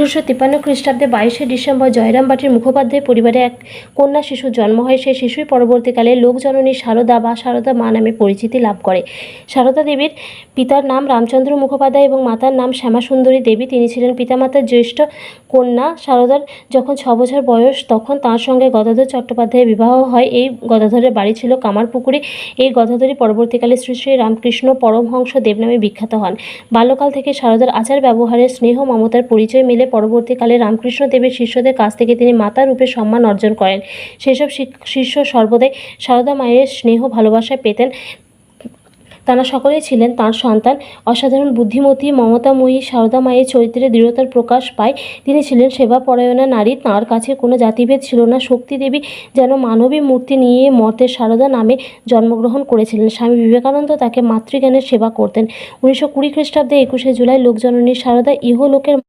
1853 খ্রিস্টাব্দে 22শে ডিসেম্বর জয়রামবাটির মুখোপাধ্যায় পরিবারে এক কন্যা শিশুর জন্ম হয়। সেই শিশুই পরবর্তীকালে লোকজননী সারদা বা সারদা মা নামে পরিচিতি লাভ করে। সারদা দেবীর পিতার নাম রামচন্দ্র মুখোপাধ্যায় এবং মাতার নাম শ্যামাসুন্দরী দেবী। তিনি ছিলেন পিতামাতার জ্যেষ্ঠ কন্যা। সারদার যখন 6 বছর বয়স তখন তাঁর সঙ্গে গদাধর চট্টোপাধ্যায়ের বিবাহ হয়। এই গদাধরের বাড়ি ছিল কামারপুকুরে। এই গদাধরই পরবর্তীকালে শ্রী শ্রী রামকৃষ্ণ পরমহংস দেব নামে বিখ্যাত হন। বাল্যকাল থেকে সারদার আচার ব্যবহারের স্নেহ মমতার পরিচয় মেলে। পরবর্তীকালে রামকৃষ্ণ দেবের শিষ্যদের কাছ থেকে তিনি মাতা রূপে সম্মান অর্জন করেন। সেসব শিষ্য সর্বদাই সারদা মায়ের স্নেহ ভালোবাসা পেতেন। তারা সকলেই ছিলেন তাঁর সন্তান। অসাধারণ বুদ্ধিমতী মমতাময়ী সারদা মায়ের চরিত্রে দৃঢ়তার প্রকাশ পায়। তিনি ছিলেন সেবাপরায়ণা নারী। তাঁর কাছে কোনো জাতিভেদ ছিল না। শক্তি দেবী যেন মানবী মূর্তি নিয়ে মর্তে সারদা নামে জন্মগ্রহণ করেছিলেন। স্বামী বিবেকানন্দ তাকে মাতৃজ্ঞানের সেবা করতেন। 1920 খ্রিস্টাব্দে 21শে জুলাই লোকজননী সারদা ইহলোকের